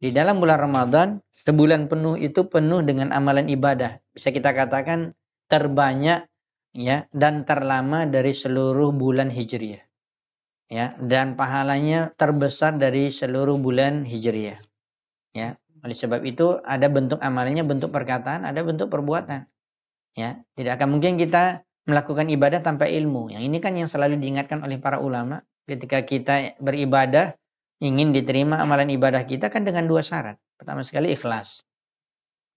Di dalam bulan Ramadan, sebulan penuh itu penuh dengan amalan ibadah. Bisa kita katakan terbanyak ya dan terlama dari seluruh bulan Hijriah. Ya, dan pahalanya terbesar dari seluruh bulan Hijriah. Ya, oleh sebab itu ada bentuk amalannya, bentuk perkataan, ada bentuk perbuatan. Ya, tidak akan mungkin kita melakukan ibadah tanpa ilmu. Yang ini kan yang selalu diingatkan oleh para ulama ketika kita beribadah, ingin diterima amalan ibadah kita kan dengan dua syarat. Pertama sekali ikhlas.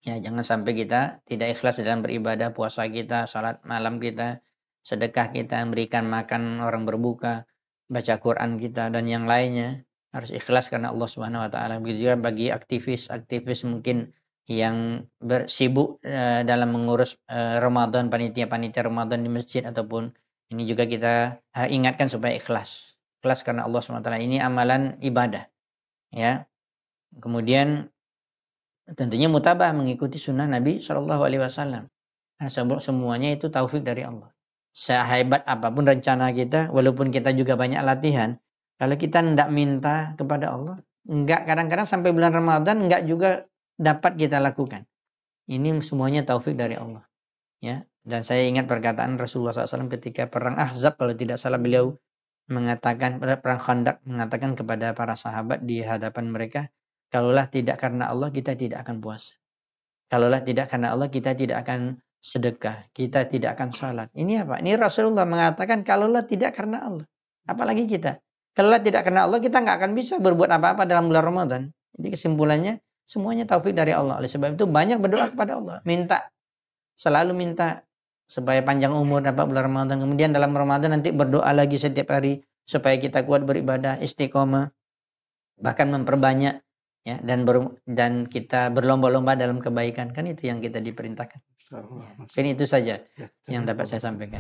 Ya, jangan sampai kita tidak ikhlas dalam beribadah, puasa kita, salat malam kita, sedekah kita, memberikan makan orang berbuka, baca Quran kita dan yang lainnya. Harus ikhlas karena Allah Subhanahu wa taala. Begitu juga bagi aktivis-aktivis mungkin yang bersibuk dalam mengurus Ramadan, panitia-panitia Ramadan di masjid ataupun ini juga kita ingatkan supaya ikhlas. Ikhlas karena Allah Subhanahu wa taala. Ini amalan ibadah. Ya. Kemudian tentunya mutabah mengikuti sunnah Nabi Shallallahu Alaihi Wasallam. Semuanya itu taufik dari Allah. Sehebat apapun rencana kita, walaupun kita juga banyak latihan, kalau kita tidak minta kepada Allah, enggak kadang-kadang sampai bulan Ramadan enggak juga dapat kita lakukan. Ini semuanya taufik dari Allah. Ya, dan saya ingat perkataan Rasulullah SAW ketika perang Ahzab, kalau tidak salah beliau mengatakan pada perang Khandaq mengatakan kepada para sahabat di hadapan mereka, kalaulah tidak karena Allah kita tidak akan puasa. Kalaulah tidak karena Allah kita tidak akan sedekah, kita tidak akan salat. Ini apa? Ini Rasulullah mengatakan kalaulah tidak karena Allah. Apalagi kita. Kalaulah tidak karena Allah kita nggak akan bisa berbuat apa-apa dalam bulan Ramadan. Jadi kesimpulannya semuanya taufik dari Allah. Oleh sebab itu banyak berdoa kepada Allah, minta, selalu minta supaya panjang umur dapat bulan Ramadan. Kemudian dalam Ramadan nanti berdoa lagi setiap hari supaya kita kuat beribadah, istiqomah, bahkan memperbanyak ya dan kita berlomba-lomba dalam kebaikan. Kan itu yang kita diperintahkan. Ya, mungkin itu saja yang dapat saya sampaikan.